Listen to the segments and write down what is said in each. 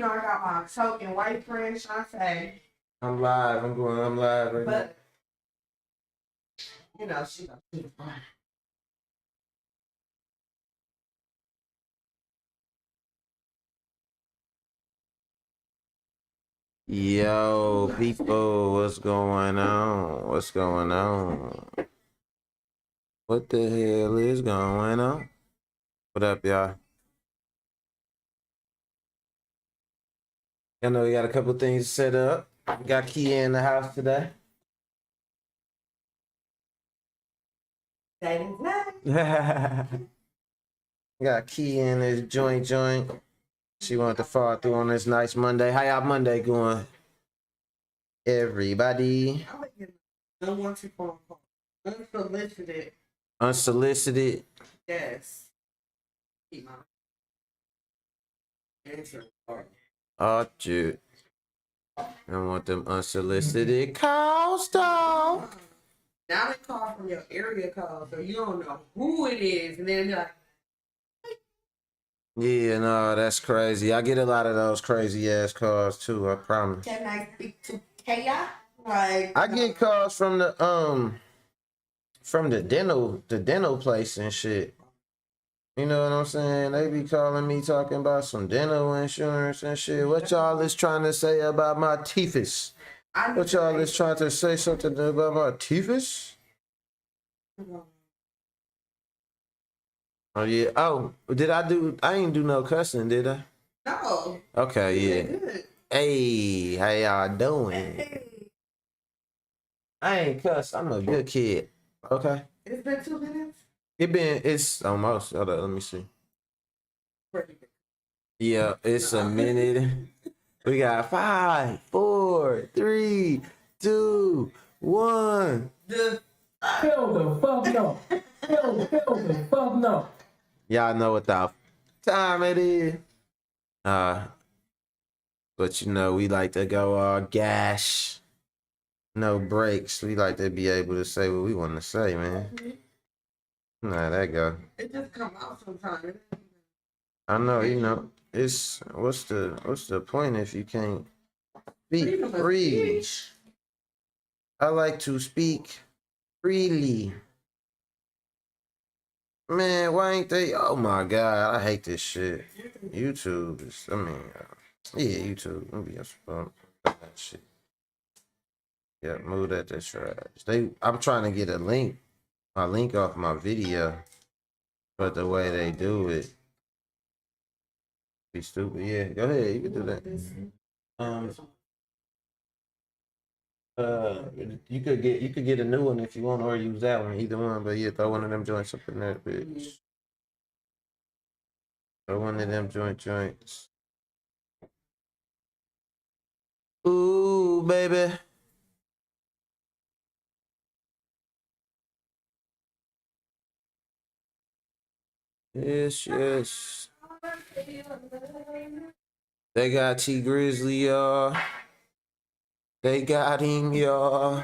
know I got my token white friend, Shantae. I'm live. I'm live right now. But, you know, she's fine. Yo, people, what's going on? What's going on? What the hell is going on? What up, y'all? I know we got a couple things set up. We got Kia in the house today. Got Kia in this joint. She wanted to fall through on this nice Monday. How y'all Monday going? Everybody. No one to phone call. Unsolicited. Unsolicited. Yes. Keep my answer. Oh, dude. I want them unsolicited calls, dog. Now they call from your area code, so you don't know who it is, and then they're like, yeah, no, that's crazy. I get a lot of those crazy ass calls too, I promise. can I speak to Kaya? Like, I get calls from the dental place and shit. You know what I'm saying? They be calling me talking about some dental insurance and shit. What y'all is trying to say about my teethus? What y'all is trying to say something about my teethus? Oh yeah. Oh, I ain't do no cussing, did I? No. Okay, yeah. Good. Hey, how y'all doing? Hey. I ain't cuss. I'm a good kid. Okay. It's been 2 minutes. It's almost. Hold on, let me see. Yeah, it's a minute. We got 5, 4, 3, 2, 1. Hell the fuck no. Hell the fuck no. Y'all know what the time it is. But you know, we like to go all gash. No breaks. We like to be able to say what we want to say, man. Nah, that go. It just come out sometimes. I know, you know. It's what's the point if you can't speak freely? I like to speak freely. Man, why ain't they? Oh my God, I hate this shit. YouTube is, yeah, YouTube. Let me be that shit. Yeah, move that to trash. I'm trying to get my link off my video, but the way they do it, be stupid. Yeah, go ahead, you can do that. You could get a new one if you want, or use that one, either one. But yeah, throw one of them joints up in there, bitch. Throw one of them joints. Ooh, baby. Yes. They got T Grizzley, y'all. They got him, y'all.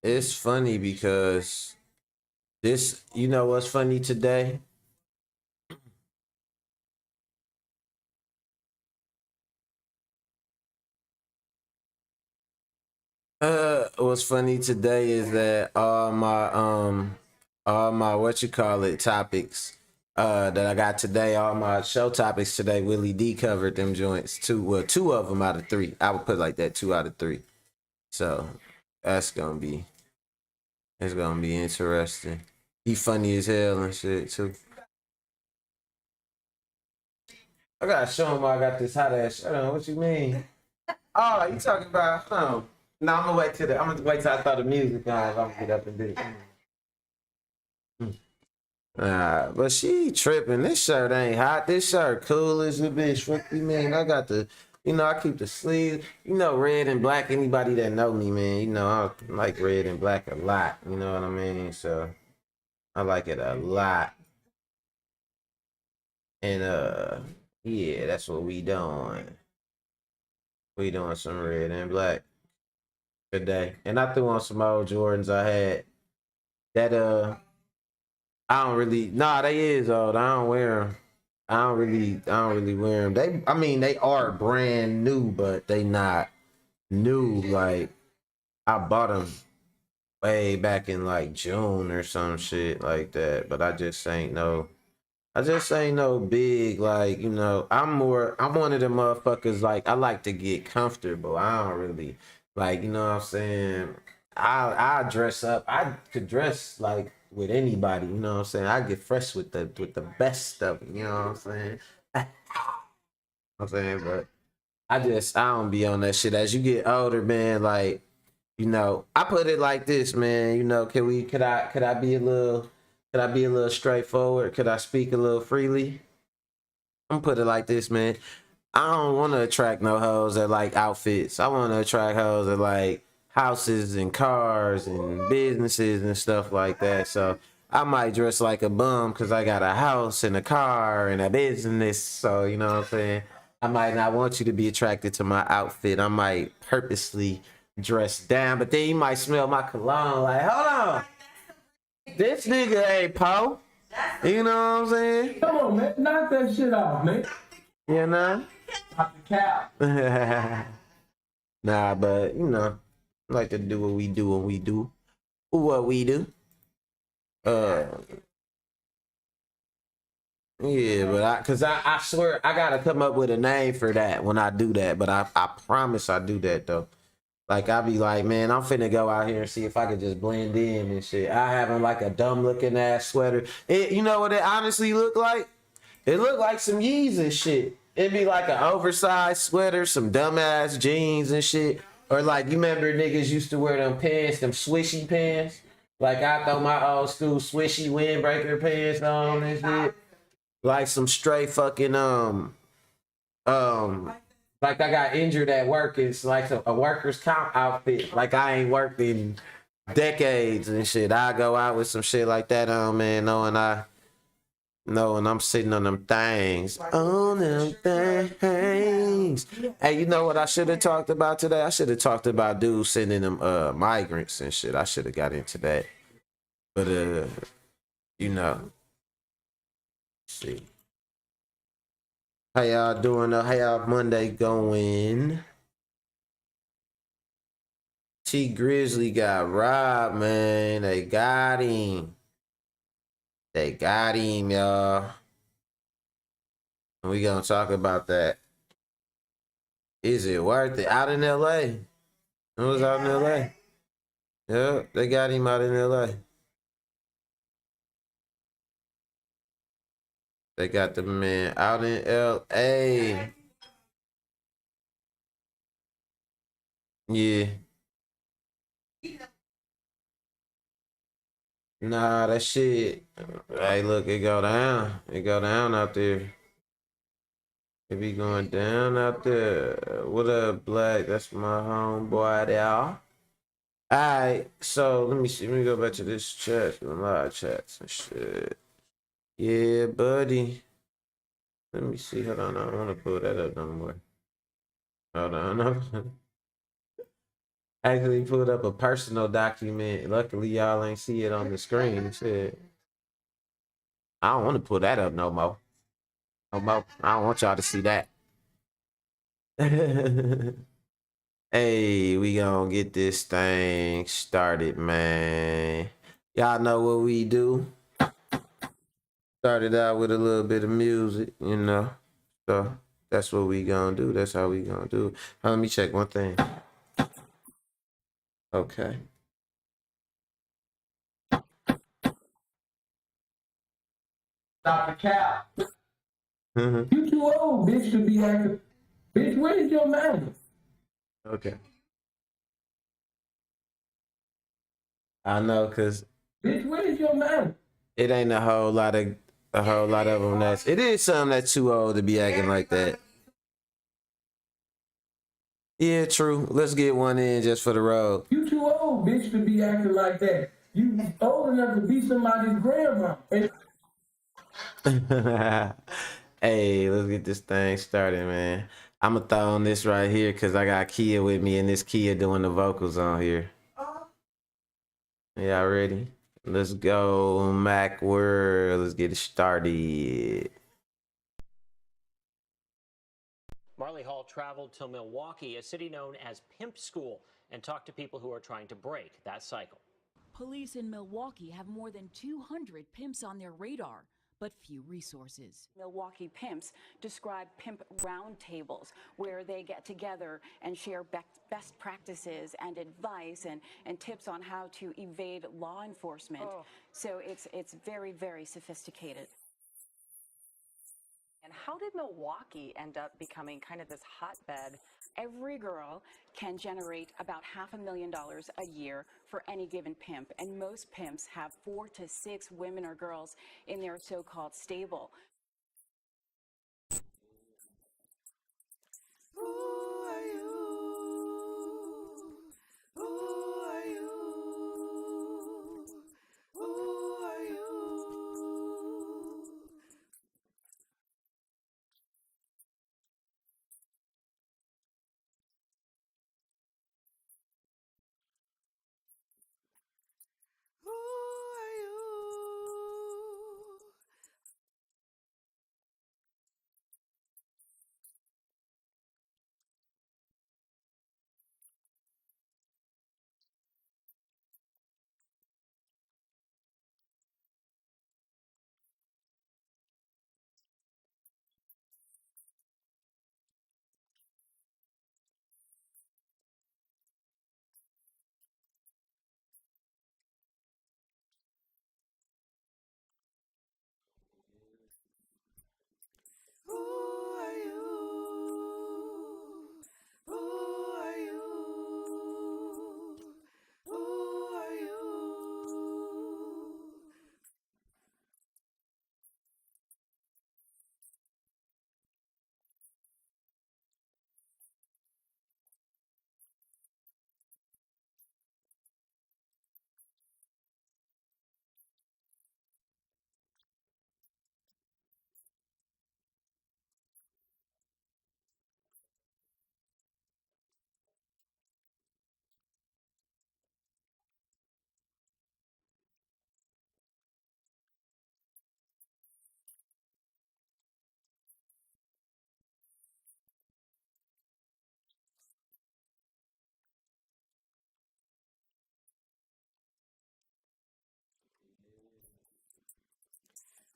It's funny because you know what's funny today? What's funny today is that all my what you call it topics that I got today, all my show topics today, Willie D covered them joints too. Well, 2 of them out of 3. I would put like that, 2 out of 3. So it's gonna be interesting. He funny as hell and shit too. I gotta show him why I got this hot ass shirt on. What you mean? Oh, you talking about? No, I'm gonna wait till I throw the music on. I'm gonna get up and do it. But she tripping. This shirt ain't hot. This shirt cool as a bitch. What you mean? I got I keep the sleeves. You know, red and black. Anybody that know me, man, you know I like red and black a lot. You know what I mean? So I like it a lot. And yeah, that's what we doing. We doing some red and black today. And I threw on some old Jordans I had. That I don't really. Nah, they is old. I don't wear them. I don't really wear them. I mean, they are brand new, but they not new. Like I bought them way back in like June or some shit like that. But I just ain't no big like I'm one of them motherfuckers like I like to get comfortable. I don't really like what I'm saying. I dress up. I could dress like with anybody. You know what I'm saying. I get fresh with the best of them. You know what I'm saying. I'm saying, but I don't be on that shit. As you get older, man, like I put it like this, man. Could I be a little straightforward? Could I speak a little freely? I'm gonna put it like this, man. I don't want to attract no hoes that like outfits. I want to attract hoes that like houses and cars and businesses and stuff like that. So I might dress like a bum because I got a house and a car and a business. So you know what I'm saying. I might not want you to be attracted to my outfit. I might purposely dress down, but then you might smell my cologne. Like, hold on, this nigga ain't Poe. You know what I'm saying? Come on, man. Knock that shit off, man. You know? Knock the cap. Nah, but I like to do what we do when we do what we do. Uh, yeah, but I swear I gotta come up with a name for that when I do that. But I promise I do that though. Like I be like, man, I'm finna go out here and see if I can just blend in and shit. I have on like a dumb looking ass sweater. You know what it honestly look like? It look like some Yeezus shit. It'd be like an oversized sweater, some dumbass jeans and shit. Or like you remember niggas used to wear them pants, them swishy pants. Like I throw my old school swishy windbreaker pants on and shit. Like some straight fucking like I got injured at work. It's like a worker's comp outfit. Like I ain't worked in decades and shit. I go out with some shit like that on, man, knowing I'm sitting on them things. On them things. Hey, you know what I should have talked about today? I should have talked about dudes sending them migrants and shit. I should have got into that. But let's see. How y'all doing? How y'all Monday going? T Grizzley got robbed, man. They got him. They got him, y'all. And we gonna talk about that. Is it worth it? Out in LA. It was out in LA. Yeah, they got him out in LA. They got the man out in LA. Yeah. Nah, that shit. Hey, look, it go down. It go down out there. It be going down out there. What up, Black? That's my homeboy there. Alright, so let me see. Let me go back to this chat. A lot of chats and shit. Yeah, buddy. Let me see. Hold on. I don't want to pull that up no more. Hold on. Actually pulled up a personal document. Luckily, y'all ain't see it on the screen. Shit. I don't want to pull that up no more. No more. I don't want y'all to see that. Hey, we gonna get this thing started, man. Y'all know what we do. Started out with a little bit of music, So that's what we gonna do. That's how we gonna do. Let me check one thing. Okay. Stop the cap. You too old, bitch, to be acting. Bitch, where's your man? Okay. I know, cause bitch, where's your man? It ain't a whole lot of them. It is something that's too old to be acting like that. Yeah, true. Let's get one in just for the road. You too old, bitch, to be acting like that. You old enough to be somebody's grandma. Hey, let's get this thing started, man. I'm gonna throw on this right here because I got Kia with me, and this Kia doing the vocals on here. Y'all ready? Let's go, Mac World. Let's get it started. Barley Hall traveled to Milwaukee, a city known as Pimp School, and talked to people who are trying to break that cycle. Police in Milwaukee have more than 200 pimps on their radar, but few resources. Milwaukee pimps describe pimp roundtables where they get together and share best practices and advice and tips on how to evade law enforcement. So it's very, very sophisticated. And how did Milwaukee end up becoming kind of this hotbed? Every girl can generate about $500,000 a year for any given pimp, and most pimps have 4 to 6 women or girls in their so-called stable. Who are you? Who are you? Who are you? Who are you? Who are you? Who are you?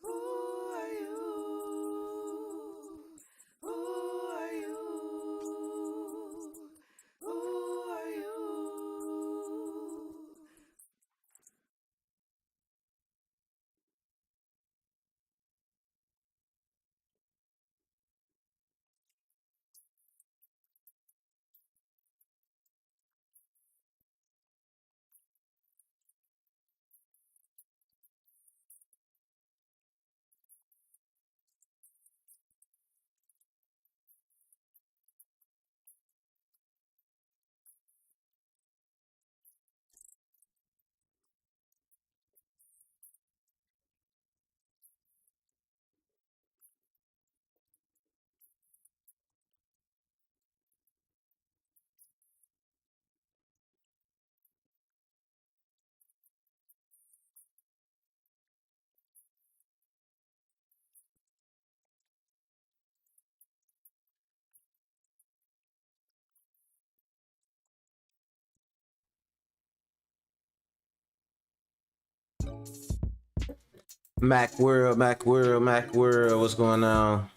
Who are you? Who are you? Who are you? Who are you? Mac World, Mac World, Mac World, what's going on?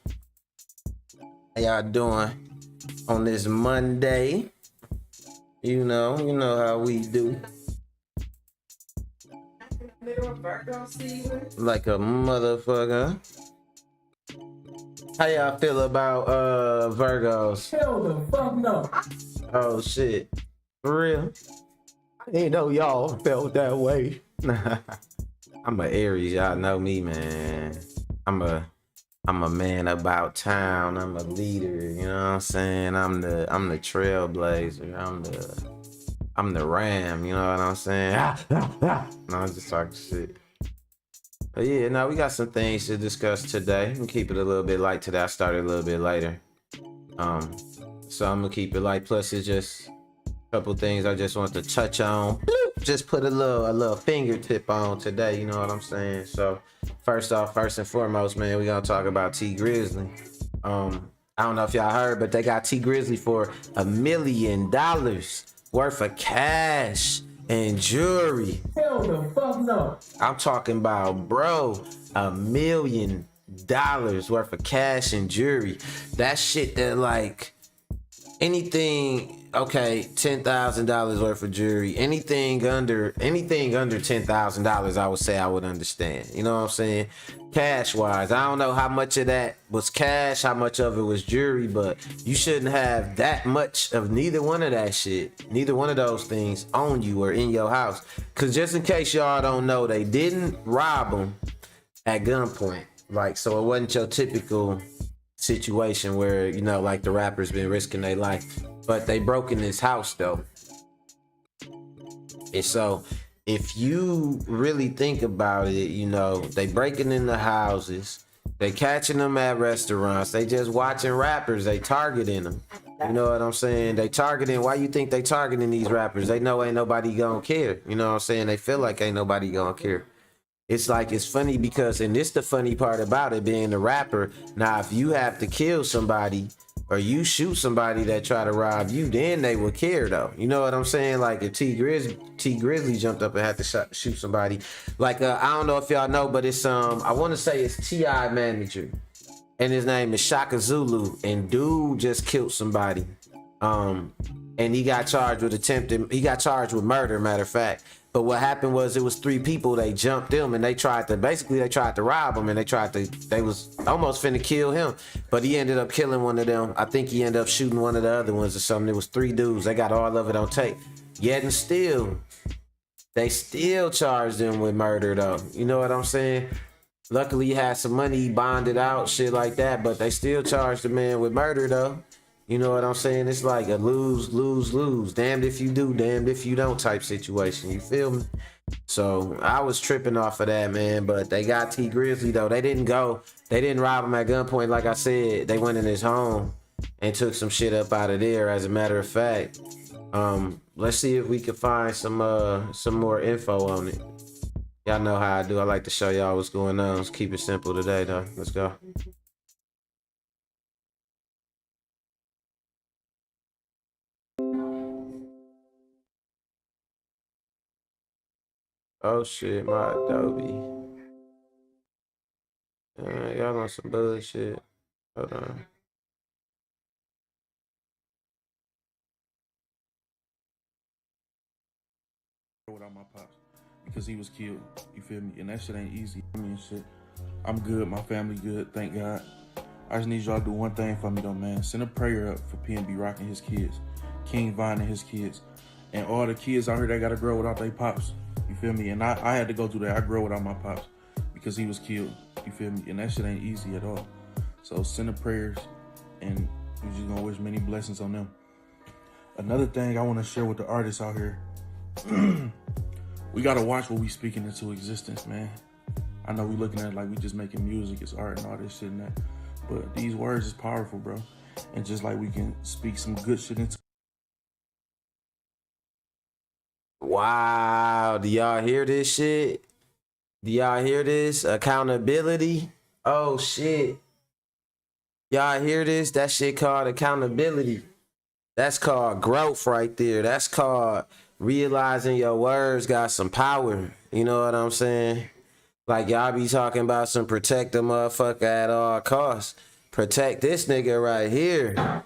How y'all doing on this Monday? You know how we do. Middle of Virgo season. Like a motherfucker. How y'all feel about Virgos? Hell the fuck no. Oh shit. For real? I didn't know y'all felt that way. I'm a Aries, y'all know me, man. I'm a man about town. I'm a leader, you know what I'm saying? I'm the trailblazer. I'm the ram, you know what I'm saying? No, I'm just talking shit. But yeah, no, we got some things to discuss today. We keep it a little bit light today. I started a little bit later. So I'm gonna keep it light. Plus it's just a couple things I just want to touch on. Just put a little fingertip on today, you know what I'm saying? So first and foremost, man, we gonna talk about T Grizzley. I I don't know if y'all heard, but they got T Grizzley for $1 million worth of cash and jewelry. Hell the fuck no. I'm talking about, bro, $1 million worth of cash and jewelry. That shit that like anything, okay, $10,000 worth of jewelry, anything under $10,000, I would say I would understand. You know what I'm saying? Cash wise, I don't know how much of that was cash, how much of it was jewelry, but you shouldn't have that much of neither one of that shit, neither one of those things on you or in your house. Cause just in case y'all don't know, they didn't rob them at gunpoint. Like, so it wasn't your typical situation where, you know, like the rappers been risking their life, but they broke in this house though. And so if you really think about it, you know, they breaking in the houses, they catching them at restaurants, they just watching rappers, they targeting them. You know what I'm saying? They targeting, why you think they targeting these rappers? They know ain't nobody gonna care. You know what I'm saying? They feel like ain't nobody gonna care. It's like, it's funny because, and this the funny part about it being a rapper. Now, if you have to kill somebody or you shoot somebody that try to rob you, then they would care though. You know what I'm saying? Like if T Grizzley jumped up and had to shoot somebody. Like, I don't know if y'all know, but it's, I want to say it's T.I. manager. And his name is Shaka Zulu. And dude just killed somebody. And he got charged with murder, matter of fact. But what happened was it was 3 people, they jumped him and they tried to rob him, and they was almost finna kill him. But he ended up killing one of them. I think he ended up shooting one of the other ones or something. It was 3 dudes. They got all of it on tape. Yet and still, they still charged him with murder though. You know what I'm saying? Luckily he had some money, he bonded out, shit like that, but they still charged the man with murder though. You know what I'm saying? It's like a lose, lose, lose. Damned if you do, damned if you don't type situation. You feel me? So I was tripping off of that, man. But they got T Grizzley though. They didn't rob him at gunpoint. Like I said, they went in his home and took some shit up out of there. As a matter of fact, let's see if we can find some more info on it. Y'all know how I do. I like to show y'all what's going on. Let's keep it simple today though. Let's go. Oh shit, my Adobe. Y'all on some bullshit. Hold on. Without my pops, because he was killed. You feel me? And that shit ain't easy. I mean, shit. I'm good. My family good. Thank God. I just need y'all to do one thing for me though, man. Send a prayer up for PNB Rock and his kids, King Vine and his kids, and all the kids out here that gotta grow without their pops. You feel me? And I had to go through that. I grew without my pops because he was killed. You feel me? And that shit ain't easy at all. So send the prayers, and we just gonna wish many blessings on them. Another thing I want to share with the artists out here, we gotta watch what we speaking into existence, man. I know we looking at it like we just making music, it's art and all this shit and that, but these words is powerful, bro. And just like we can speak some good shit into. Wow, do y'all hear this shit? Do y'all hear this? Accountability? Oh shit. Y'all hear this? That shit called accountability. That's called growth right there. That's called realizing your words got some power. You know what I'm saying? Like y'all be talking about some protect the motherfucker at all costs. Protect this nigga right here.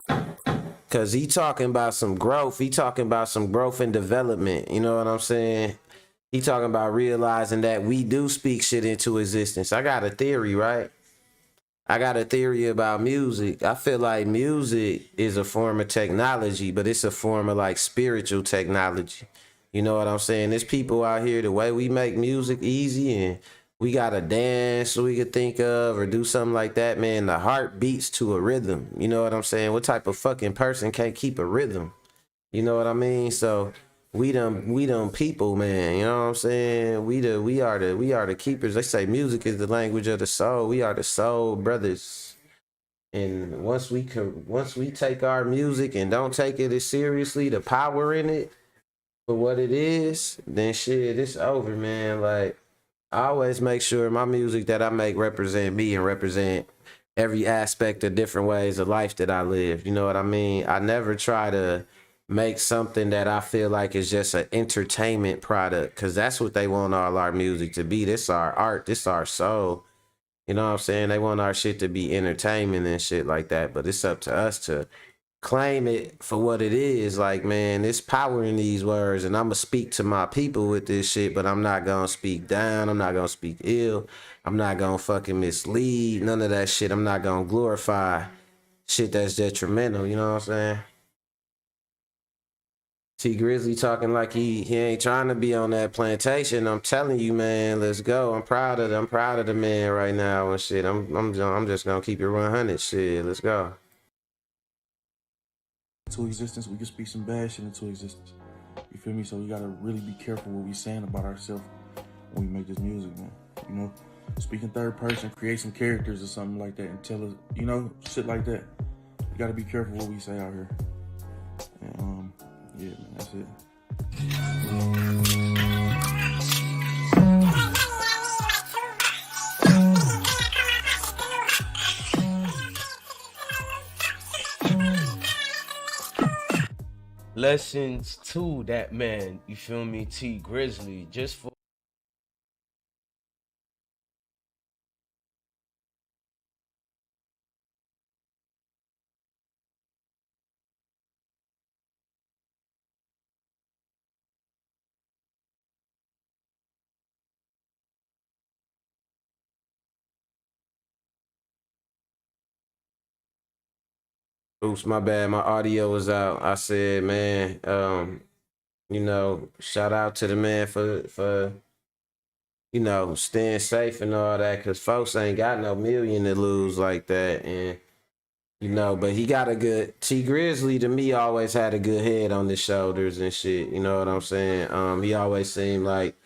Cause he talking about some growth. He talking about some growth and development. You know what I'm saying? He talking about realizing that we do speak shit into existence. I got a theory, right? I got a theory about music. I feel like music is a form of technology, but it's a form of like spiritual technology. You know what I'm saying? There's people out here, the way we make music easy and we got to dance so we could think of or do something like that, man. The heart beats to a rhythm. You know what I'm saying? What type of fucking person can't keep a rhythm? You know what I mean? So we them people, man. You know what I'm saying? We are the keepers. They say music is the language of the soul. We are the soul brothers. And once we take our music and don't take it as seriously, the power in it for what it is, then shit, it's over, man. Like, I always make sure my music that I make represent me and represent every aspect of different ways of life that I live. You know what I mean? I never try to make something that I feel like is just an entertainment product, because that's what they want all our music to be. This our art, this our soul. You know what I'm saying? They want our shit to be entertainment and shit like that, but it's up to us to claim it for what it is. Like, man, there's power in these words, and I'm gonna speak to my people with this shit, but I'm not gonna speak down, I'm not gonna speak ill, I'm not gonna fucking mislead, none of that shit. I'm not gonna glorify shit that's detrimental, you know what I'm saying? T Grizzly talking like he ain't trying to be on that plantation. I'm telling you, man, let's go. I'm proud of the man right now and shit. I'm just gonna keep it 100. Shit, let's go. Into existence, we can speak some bad shit into existence. You feel me? So we gotta really be careful what we saying about ourselves when we make this music, man. You know, speaking third person, create some characters or something like that, and tell us, you know, shit like that. We gotta be careful what we say out here. And yeah, man, that's it. Lessons to that man, you feel me, T Grizzly, just for Oops, my bad. My audio was out. I said, man, you know, shout out to the man for you know, staying safe and all that, cause folks ain't got no million to lose like that. And you know, but he got a good T Grizzly to me always had a good head on his shoulders and shit. You know what I'm saying? He always seemed like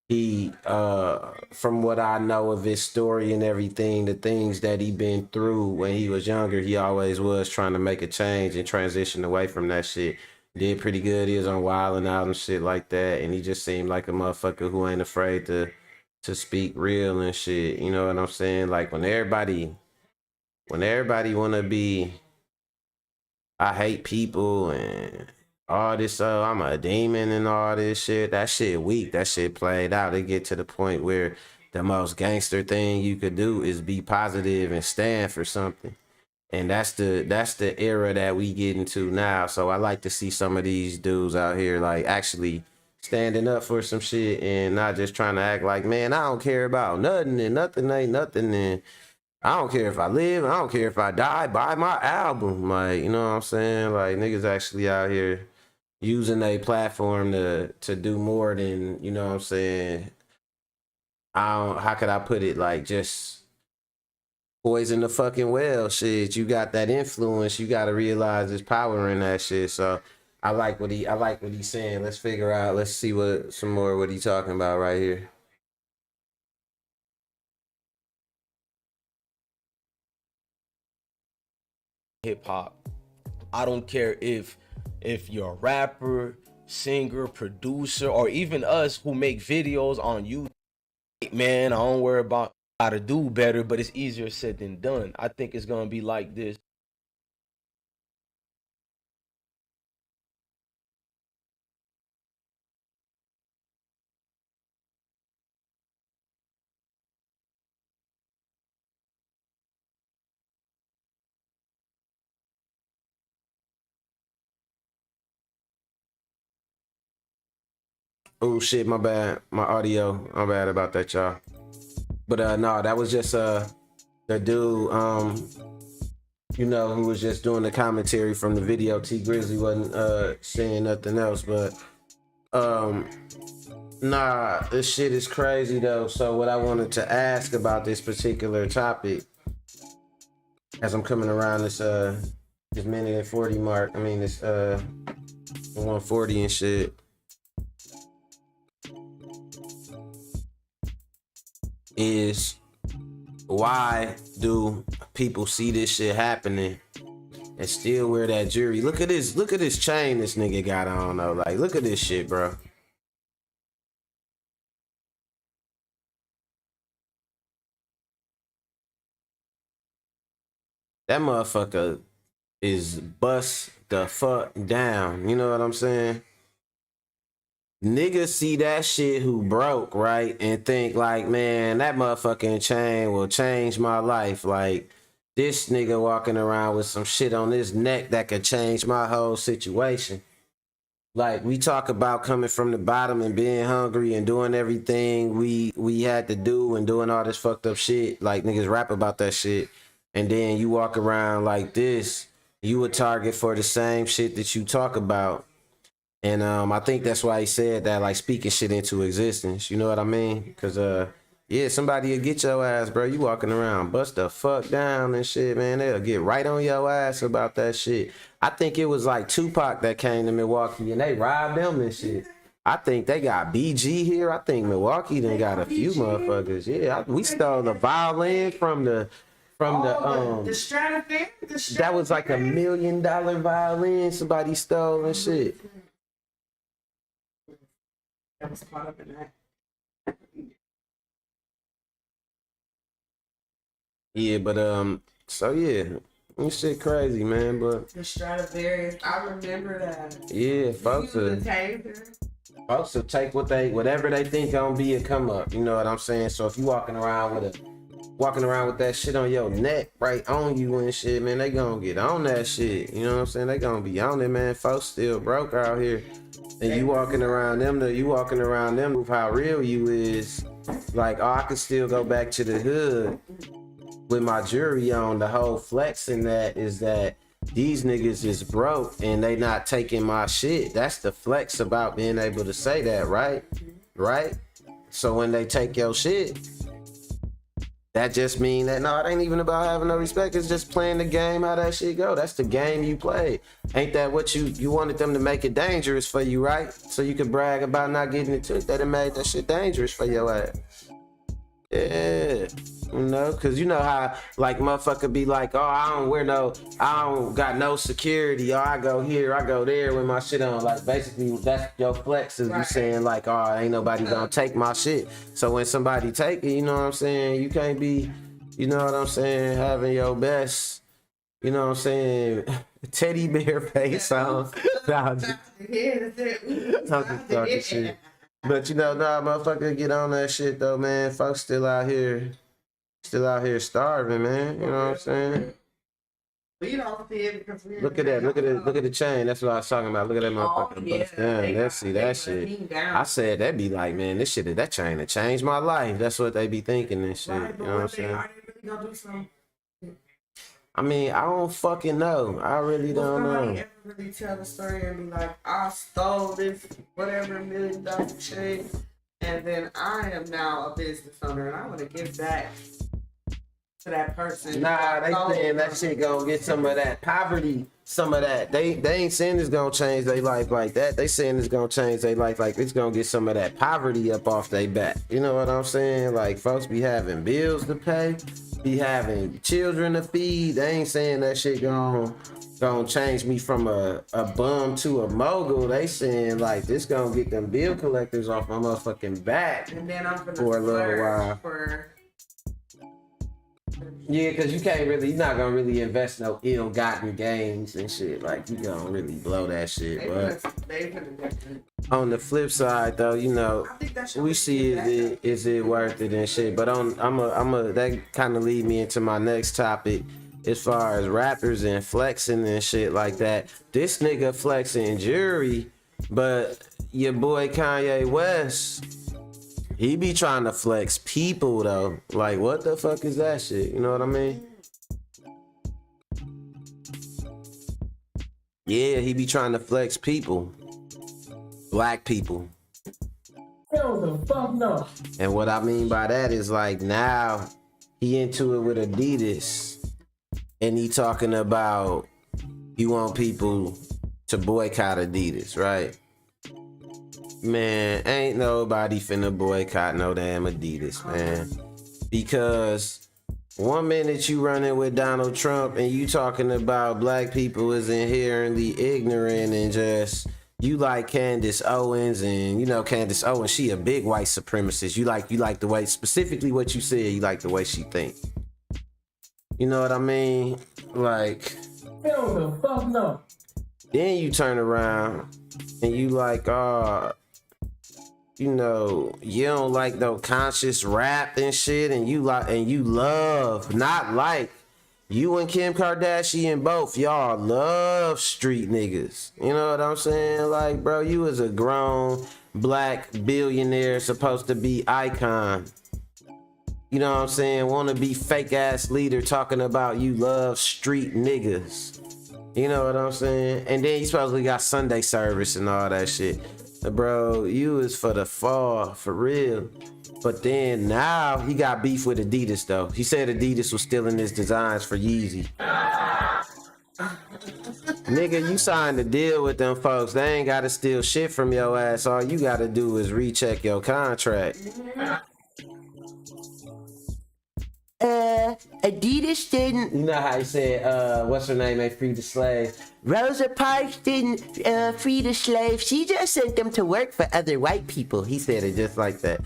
he from what I know of his story and everything, the things that he been through when he was younger, he always was trying to make a change and transition away from that shit. Did pretty good. He was on Wild and Out and shit like that, and he just seemed like a motherfucker who ain't afraid to speak real and shit. You know what I'm saying? Like when everybody wanna be, I hate people and all this, I'm a demon and all this shit. That shit weak. That shit played out. It get to the point where the most gangster thing you could do is be positive and stand for something. And that's the era that we get into now. So I like to see some of these dudes out here like actually standing up for some shit and not just trying to act like, man, I don't care about nothing and nothing ain't nothing and I don't care if I live, I don't care if I die, buy my album. Like, you know what I'm saying? Like, niggas actually out here using a platform to do more than, you know what I'm saying? How could I put it? Like, just poison the fucking well. Shit, you got that influence. You got to realize there's power in that shit. So I like what he's saying. Let's see some more what he talking about right here. hip hop. I don't care if you're a rapper, singer, producer, or even us who make videos on YouTube. Man, I don't worry about how to do better, but it's easier said than done. I think it's gonna be like this. Oh shit, my bad. My audio. I'm bad about that, y'all. But no, that was just the dude, you know, who was just doing the commentary from the video. T Grizzly wasn't saying nothing else, but nah, this shit is crazy though. So what I wanted to ask about this particular topic, as I'm coming around this minute and 40 mark, I mean this 140 and shit, is why do people see this shit happening and still wear that jewelry? Look at this chain this nigga got on though. Like, look at this shit, bro. that motherfucker is bust the fuck down. You know what I'm saying? Niggas see that shit who broke, right? And think like, man, that motherfucking chain will change my life. Like, this nigga walking around with some shit on his neck that could change my whole situation. Like, we talk about coming from the bottom and being hungry and doing everything we had to do and doing all this fucked up shit. Like, niggas rap about that shit. And then you walk around like this, you a target for the same shit that you talk about. And I think that's why he said that, like, speaking shit into existence. You know what I mean? Because, yeah, somebody will get your ass, bro. You walking around, bust the fuck down and shit, man. They'll get right on your ass about that shit. I think it was like Tupac that came to Milwaukee and they robbed them and shit. I think they got BG here. I think Milwaukee done got a few motherfuckers. Yeah, we stole the violin from the Stradivarius. that was like $1 million violin somebody stole and shit. That was caught up in that. Yeah, but so yeah, this shit crazy, man. But The Stradivarius, I remember that. yeah, folks will take whatever they think gonna be a come up. You know what I'm saying? So if you walking around with that shit on your neck, right on you and shit, man, they gonna get on that shit. You know what I'm saying? They gonna be on it, man. Folks still broke out here. And you walking around them with how real you is. Like, oh, I can still go back to the hood with my jewelry on. The whole flex in that is that these niggas is broke and they not taking my shit. That's the flex about being able to say that, right? Right? So when they take your shit, that just mean that, no, it ain't even about having no respect. It's just playing the game, how that shit go. That's the game you play. Ain't that what you wanted them to make it dangerous for you, right? So you could brag about not getting it took. That it made that shit dangerous for your ass. Yeah. You know, cause you know how like motherfucker be like, oh, I don't got no security. Oh, I go here, I go there with my shit on. Like basically that's your flex is you saying like, oh, ain't nobody gonna take my shit. So when somebody take it, you know what I'm saying? You can't be, you know what I'm saying, having your best, you know what I'm saying, teddy bear face on. Nah, just talking shit. But you know, nah, motherfucker get on that shit though, man. Folks still out here starving, man. You know what I'm saying? We don't see it because we're Look at that. Look at the chain. That's what I was talking about. Look at that motherfucker bust down. Let's see that shit. I said that'd be like, man, this shit, that chain that changed my life. That's what they be thinking and shit. Right, you know what I'm saying? Are they really gonna do something? I mean, I don't fucking know. I really don't know. Ever really tell the story and be like, I stole this whatever $1 million chain, and then I am now a business owner and I want to give back to that person. Nah, they saying that shit gonna get some of that poverty, some of that. They ain't saying it's gonna change their life like that. They saying it's gonna change their life like it's gonna get some of that poverty up off their back. You know what I'm saying? Like folks be having bills to pay, be having children to feed. They ain't saying that shit gonna change me from a bum to a mogul. They saying like this gonna get them bill collectors off my motherfucking back and then I'm gonna for a little while. Yeah, because you're not gonna really invest no ill-gotten gains and shit. Like you gonna really blow that shit. But on the flip side, though, you know, we see is it worth it and shit. But that kind of lead me into my next topic as far as rappers and flexing and shit like that. This nigga flexing jewelry, but your boy Kanye West, he be trying to flex people though. Like, what the fuck is that shit? You know what I mean? Yeah, he be trying to flex people. Black people. Hell the fuck no. And what I mean by that is like now he into it with Adidas. And he talking about he want people to boycott Adidas, right? Man, ain't nobody finna boycott no damn Adidas, man. Because one minute you running with Donald Trump and you talking about black people is inherently ignorant and just, you like Candace Owens, and you know Candace Owens, she a big white supremacist. You like the way, specifically what you said, you like the way she think. You know what I mean? Like, Hell the fuck no. then you turn around and you like, you know, you don't like no conscious rap and shit, and you love, not like, you and Kim Kardashian both, y'all love street niggas. You know what I'm saying? Like, bro, you was a grown black billionaire supposed to be icon. You know what I'm saying? Want to be fake ass leader talking about you love street niggas. You know what I'm saying? And then you supposedly got Sunday service and all that shit. Bro, you is for the fall, for real. But then now he got beef with Adidas though. He said Adidas was stealing his designs for Yeezy. Nigga, you signed a deal with them folks. They ain't gotta steal shit from your ass. All you gotta do is recheck your contract. Adidas didn't. You know how he said, what's her name? They freed the slaves. Rosa Parks didn't free the slaves. She just sent them to work for other white people. He said it just like that.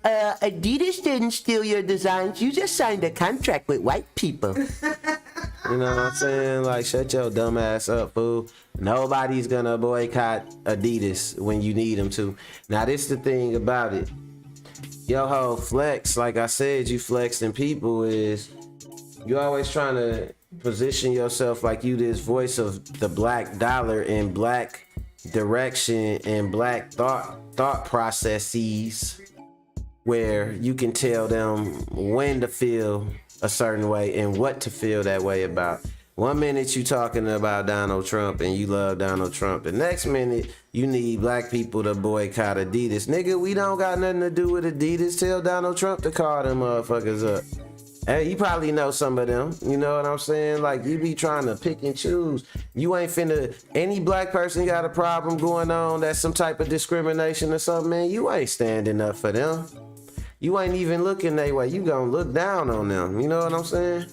Adidas didn't steal your designs. You just signed a contract with white people. You know what I'm saying? Like, shut your dumb ass up, fool. Nobody's gonna boycott Adidas when you need them to. Now, this the thing about it. Your whole flex, like I said, you flexing people is you always trying to position yourself like you this voice of the black dollar and black direction and black thought processes where you can tell them when to feel a certain way and what to feel that way about. One minute you talking about Donald Trump and you love Donald Trump. The next minute you need black people to boycott Adidas. Nigga, we don't got nothing to do with Adidas. Tell Donald Trump to call them motherfuckers up. Hey, you probably know some of them. You know what I'm saying? Like, you be trying to pick and choose. You ain't finna, any black person got a problem going on that's some type of discrimination or something, man, you ain't standing up for them. You ain't even looking their way. You gonna look down on them. You know what I'm saying?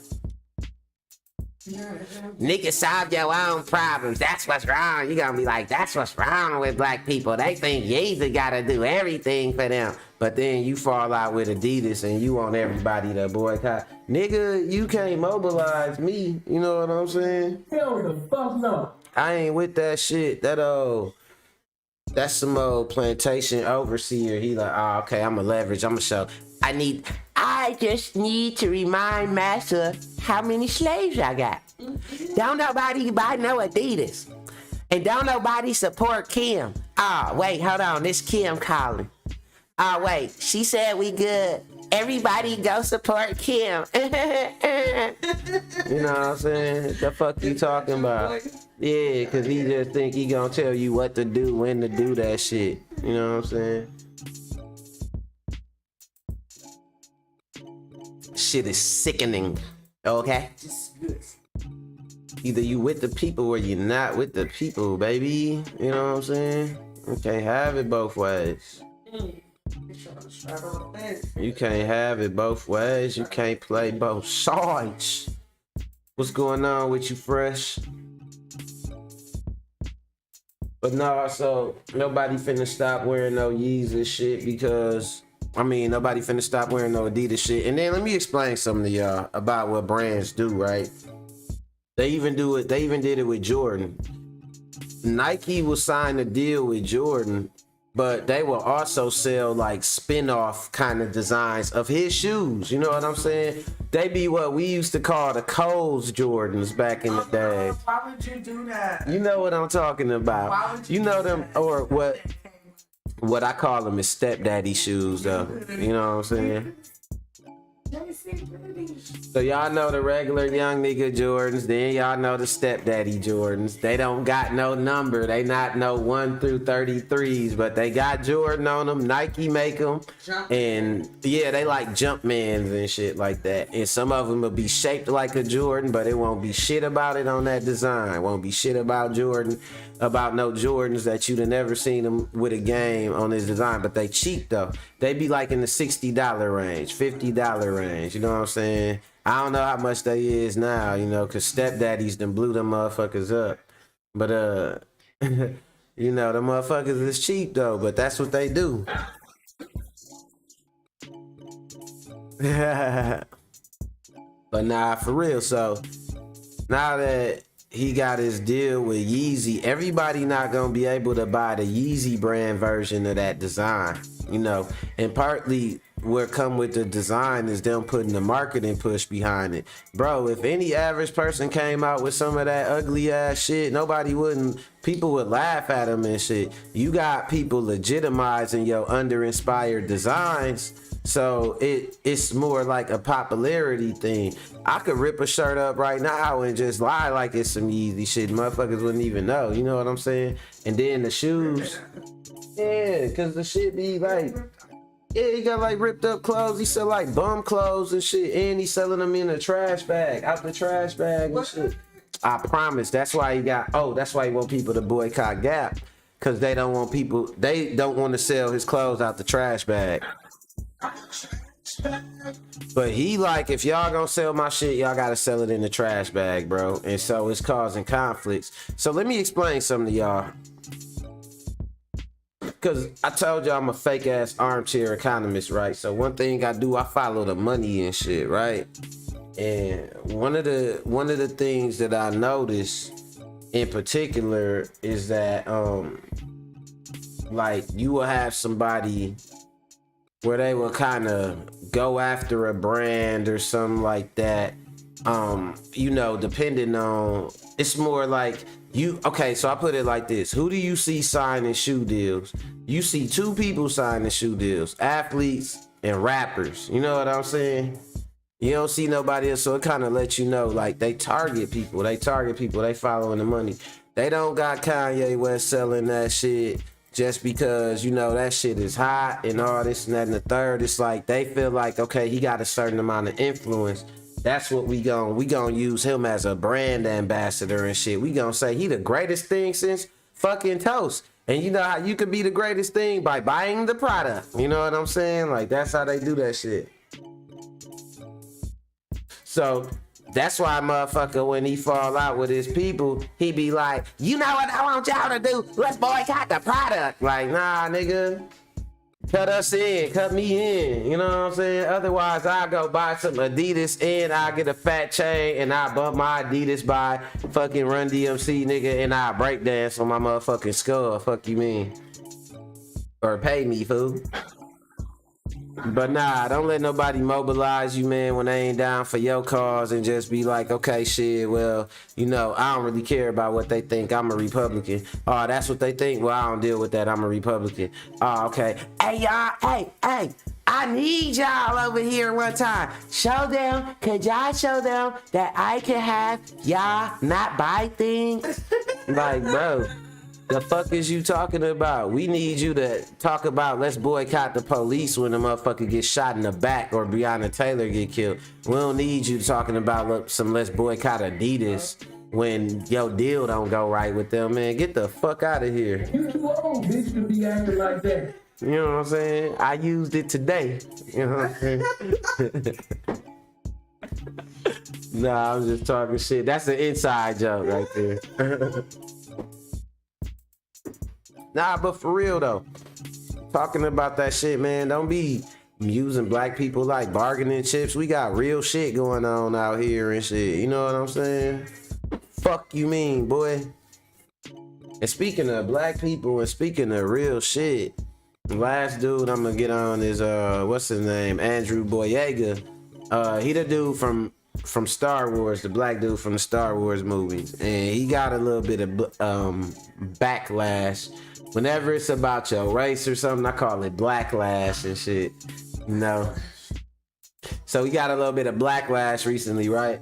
Nigga, solve your own problems. That's what's wrong. You gonna be like, that's what's wrong with black people. They think Yeezy gotta do everything for them. But then you fall out with Adidas and you want everybody to boycott. Nigga, you can't mobilize me. You know what I'm saying? Hell the fuck no. I ain't with that shit. That's some old plantation overseer. He like, oh, okay, I'ma leverage. I'ma show. I just need to remind Massa how many slaves I got. Don't nobody buy no Adidas. And don't nobody support Kim. Oh, wait, hold on. This Kim calling. Oh, wait, she said we good. Everybody go support Kim. You know what I'm saying? What the fuck you talking about? Yeah, because he just think he gonna tell you what to do, when to do that shit. You know what I'm saying? Shit is sickening. Okay? Either you with the people or you not with the people, baby. You know what I'm saying? You can't have it both ways. You can't have it both ways. You can't play both sides. What's going on with you, Fresh? But no, so nobody finna stop wearing no Yeezy shit because, nobody finna stop wearing no Adidas shit. And then let me explain something to y'all about what brands do, right? They even did it with Jordan. Nike will sign a deal with Jordan, but they will also sell like spin-off kind of designs of his shoes. You know what I'm saying? They be what we used to call the Coles Jordans back in the day. Why would you do that? You know what I'm talking about. You know them, or what I call them is stepdaddy shoes though. You know what I'm saying? So y'all know the regular young nigga Jordans, then y'all know the stepdaddy Jordans. They don't got no number. They not no 1 through 33s, but they got Jordan on them. Nike make them. And yeah, they like Jumpmans and shit like that. And some of them will be shaped like a Jordan, but it won't be shit about it on that design. Won't be shit about Jordan, about no Jordans that you'd have never seen them with a game on this design. But they cheap though. They be like in the $60 range, $50 range. You know what I'm saying? I don't know how much they is now, you know, cause stepdaddies done blew them motherfuckers up. But you know, the motherfuckers is cheap though, but that's what they do. But nah, for real. So now that he got his deal with Yeezy, everybody not gonna be able to buy the Yeezy brand version of that design, you know. And partly what come with the design is them putting the marketing push behind it. Bro, if any average person came out with some of that ugly ass shit, people would laugh at them and shit. You got people legitimizing your under-inspired designs. So it's more like a popularity thing. I could rip a shirt up right now and just lie like it's some Yeezy shit. Motherfuckers wouldn't even know. You know what I'm saying? And then the shoes. Yeah, because the shit be like, yeah, he got like ripped up clothes. He sell like bum clothes and shit. And he selling them in a trash bag, out the trash bag and shit. I promise. That's why he want people to boycott Gap. Because they don't want to sell his clothes out the trash bag. But he like, if y'all gonna sell my shit, y'all gotta sell it in the trash bag, bro. And so it's causing conflicts. So let me explain something to y'all. Cause I told y'all I'm a fake ass armchair economist, right? So one thing I do, I follow the money and shit, right? And one of the things that I noticed in particular is that like you will have somebody where they will kind of go after a brand or something like that. You know, depending on, it's more like so I put it like this. Who do you see signing shoe deals? You see two people signing shoe deals, athletes and rappers. You know what I'm saying? You don't see nobody else, so it kind of lets you know, like, they target people. They following the money. They don't got Kanye West selling that shit just because, you know, that shit is hot and all this and that and the third. It's like they feel like, okay, he got a certain amount of influence. That's what we gonna use him as a brand ambassador and shit. We gonna say he the greatest thing since fucking toast. And you know how you could be the greatest thing? By buying the product. You know what I'm saying? Like, that's how they do that shit. So that's why motherfucker, when he fall out with his people, he be like, you know what I want y'all to do? Let's boycott the product. Like, nah, nigga. Cut me in. You know what I'm saying? Otherwise, I go buy some Adidas and I get a fat chain and I bump my Adidas by fucking Run DMC, nigga, and I break dance on my motherfucking skull. Fuck you mean? Or pay me, fool. But nah, don't let nobody mobilize you, man, when they ain't down for your cause and just be like, okay, shit, well, you know, I don't really care about what they think. I'm a Republican. Oh, that's what they think? Well, I don't deal with that. I'm a Republican. Oh, okay. Hey, y'all, hey, I need y'all over here one time. Could y'all show them that I can have y'all not buy things? Like, bro. The fuck is you talking about? We need you to talk about let's boycott the police when the motherfucker gets shot in the back or Breonna Taylor get killed. We don't need you talking about let's boycott Adidas when your deal don't go right with them, man. Get the fuck out of here. You too old, bitch, to be acting like that. You know what I'm saying? I used it today. You know what I'm saying? Nah, I'm just talking shit. That's an inside joke right there. Nah, but for real though, talking about that shit, man, don't be using black people like bargaining chips. We got real shit going on out here and shit. You know what I'm saying? Fuck you mean, boy. And speaking of black people and speaking of real shit, the last dude I'm gonna get on is what's his name? Andrew Boyega. He the dude from Star Wars, the black dude from the Star Wars movies, and he got a little bit of backlash. Whenever it's about your race or something, I call it blacklash and shit, you know. So he got a little bit of blacklash recently, right?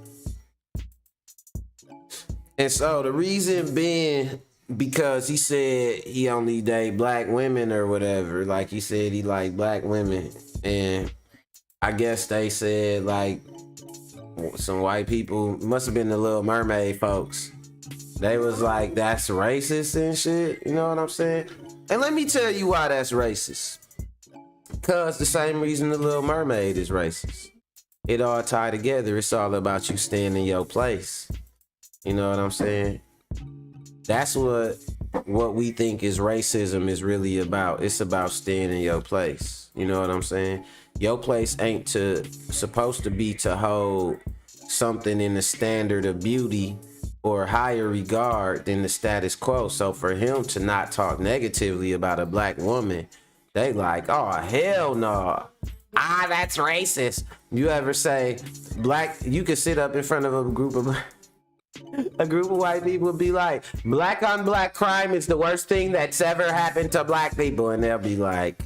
And so the reason being because he said he only date black women or whatever. Like he said he like black women, and I guess they said like some white people, must have been the Little Mermaid folks. They was like, that's racist and shit. You know what I'm saying? And let me tell you why that's racist. Because the same reason the Little Mermaid is racist. It all tied together. It's all about you staying in your place. You know what I'm saying? That's what we think is racism is really about. It's about staying in your place. You know what I'm saying? Your place ain't supposed to be to hold something in the standard of beauty or higher regard than the status quo. So for him to not talk negatively about a black woman, they like, oh, hell no. Ah, that's racist. You ever say black, you could sit up in front of a group of white people and be like, black on black crime is the worst thing that's ever happened to black people. And they'll be like,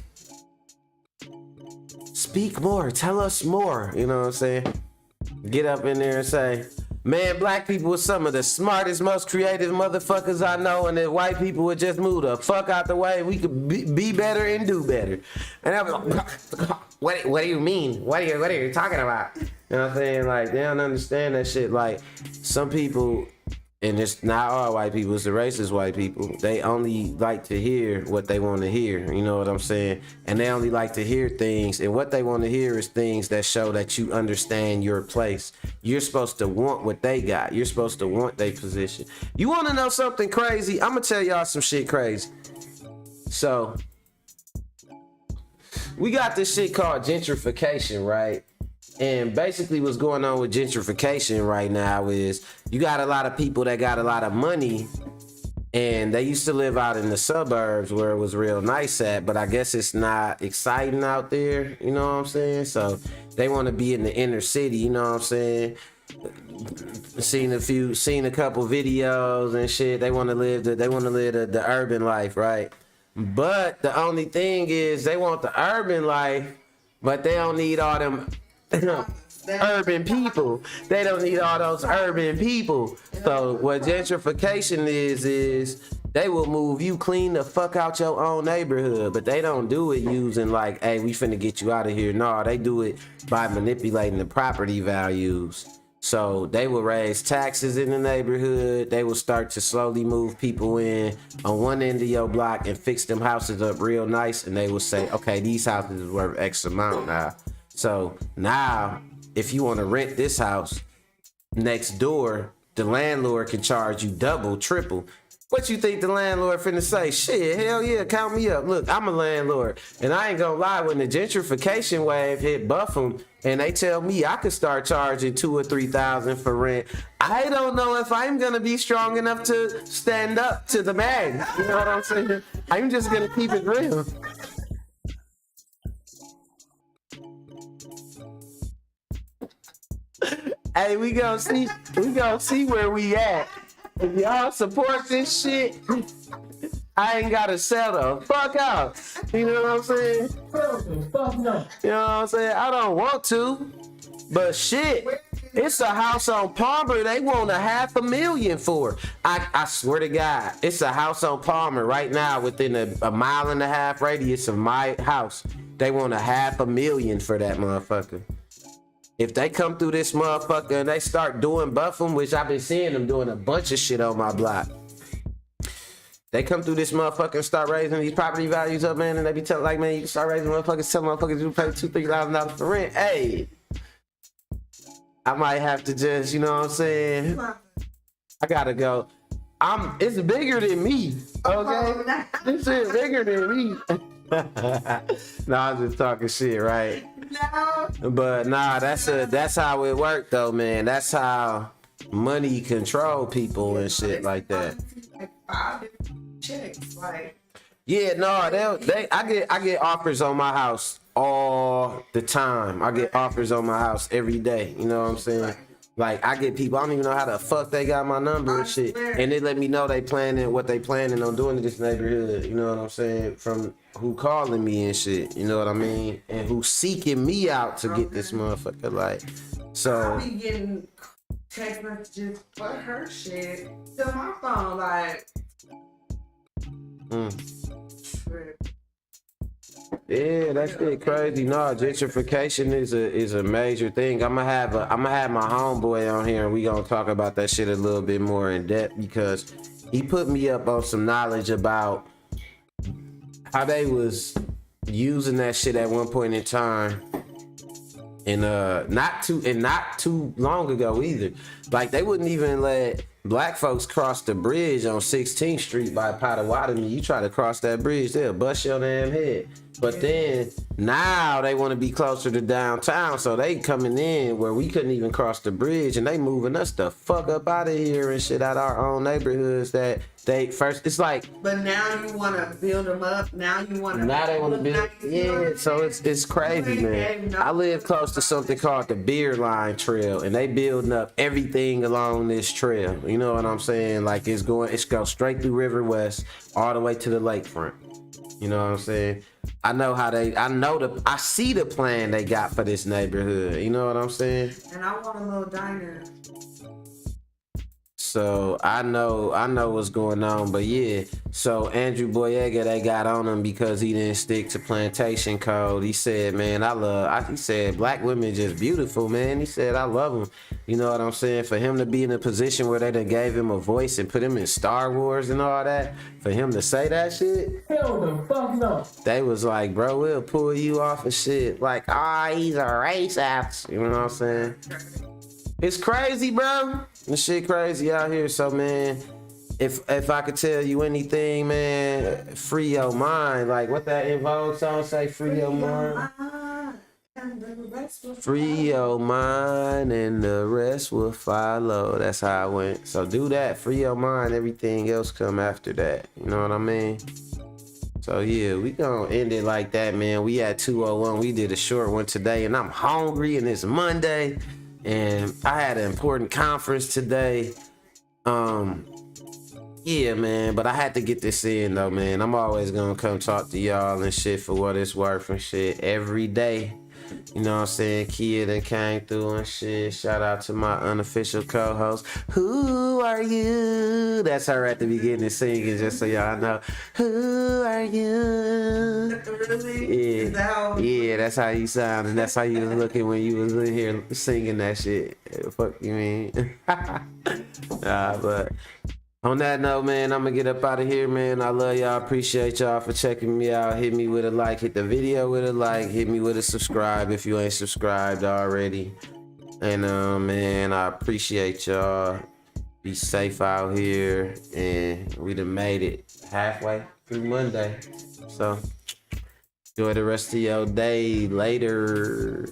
speak more, tell us more. You know what I'm saying? Get up in there and say, man, black people are some of the smartest, most creative motherfuckers I know, and if white people would just move the fuck out the way, we could be better and do better. And I'm like, what do you mean? What are you talking about? You know what I'm saying? Like, they don't understand that shit. Like, some people, and it's not all white people, it's the racist white people, they only like to hear what they want to hear. You know what I'm saying? And they only like to hear things, and what they want to hear is things that show that you understand your place. You're supposed to want what they got. You're supposed to want their position. You want to know something crazy? I'm going to tell y'all some shit crazy. So, we got this shit called gentrification, right? And basically what's going on with gentrification right now is you got a lot of people that got a lot of money, and they used to live out in the suburbs where it was real nice at, but I guess it's not exciting out there, you know what I'm saying? So they want to be in the inner city, you know what I'm saying? Seen a couple videos and shit. They want to live the urban life, right? But the only thing is they want the urban life, but they don't need all them urban people. They don't need all those urban people. So what gentrification is they will move you clean the fuck out your own neighborhood, but they don't do it using like, hey, we finna get you out of here. No, they do it by manipulating the property values. So they will raise taxes in the neighborhood. They will start to slowly move people in on one end of your block and fix them houses up real nice. And they will say, okay, these houses is worth X amount now. So now, if you want to rent this house next door, the landlord can charge you double, triple. What you think the landlord finna say? Shit, hell yeah, count me up. Look, I'm a landlord. And I ain't gonna lie, when the gentrification wave hit Buffalo and they tell me I could start charging $2,000 or $3,000 for rent, I don't know if I'm gonna be strong enough to stand up to the man. You know what I'm saying? I'm just gonna keep it real. Hey, we gonna see where we at. If y'all support this shit, I ain't gotta sell the fuck out. You know what I'm saying? You know what I'm saying? I don't want to, but shit, it's a house on Palmer they want $500,000 for. I swear to God, it's a house on Palmer right now within a 1.5 mile radius of my house. They want $500,000 for that motherfucker. If they come through this motherfucker and they start doing buffing, which I've been seeing them doing a bunch of shit on my block. They come through this motherfucker and start raising these property values up, man, and they be telling like, man, you can start raising motherfuckers, tell motherfuckers you pay $2,000-$3,000 for rent. Hey, I might have to just, you know what I'm saying? I gotta go. It's bigger than me, okay? This shit bigger than me. No, I'm just talking shit, right? No. But nah, that's how it worked though, man. That's how money control people and shit like that. Like 5 different checks, like. Yeah, no, I get offers on my house all the time. I get offers on my house every day. You know what I'm saying? Like, I get people, I don't even know how the fuck they got my number and shit. And they let me know what they planning on doing in this neighborhood. You know what I'm saying? From who calling me and shit. You know what I mean? And who seeking me out to get this motherfucker. Like, so. I be getting text messages for her shit to my phone. Like, yeah, that shit crazy. No, gentrification is a major thing. I'm gonna have my homeboy on here and we gonna talk about that shit a little bit more in depth because he put me up on some knowledge about how they was using that shit at one point in time, and not too long ago either. Like they wouldn't even let black folks cross the bridge on 16th Street by Potawatomi. You try to cross that bridge, they'll bust your damn head. But then now they want to be closer to downtown, so they coming in where we couldn't even cross the bridge, and they moving us the fuck up out of here and shit out our own neighborhoods that they first. It's like, But now you want to build them up. Now you want to. now they want to build. Yeah, so it's crazy, man. I live close to something called the Beer Line Trail, and they building up everything along this trail. You know what I'm saying? Like it's goes straight through River West all the way to the lakefront. You know what I'm saying? I see the plan they got for this neighborhood. You know what I'm saying? And I want a little diner. So I know what's going on, but yeah. So Andrew Boyega, they got on him because he didn't stick to plantation code. He said, man, he said black women just beautiful, man. He said, I love them. You know what I'm saying? For him to be in a position where they done gave him a voice and put him in Star Wars and all that, for him to say that shit, Hell the fuck no. they was like, bro, we'll pull you off of shit. Like, he's a racist. You know what I'm saying? It's crazy, bro. This shit crazy out here. So, man, if I could tell you anything, man, free your mind. Like what that In Vogue song say, free your mind. Free your mind and the rest will follow. That's how I went. So do that. Free your mind. Everything else come after that. You know what I mean? So yeah, we gonna end it like that, man. We at 2:01. We did a short one today, and I'm hungry, and it's Monday. And I had an important conference today. Yeah, man, but I had to get this in though, man. I'm always gonna come talk to y'all and shit for what it's worth and shit every day. You know what I'm saying? Kia that came through and shit. Shout out to my unofficial co-host. Who are you? That's her at the beginning singing, just so y'all know. Who are you? Yeah, yeah, that's how you sound, and that's how you was looking when you was in here singing that shit. Fuck you mean? Nah, but on that note, man, I'm gonna get up out of here, man. I love y'all. Appreciate y'all for checking me out. Hit me with a like. Hit the video with a like. Hit me with a subscribe if you ain't subscribed already. And man, I appreciate y'all. Be safe out here, and we done made it halfway through Monday. So enjoy the rest of your day. Later.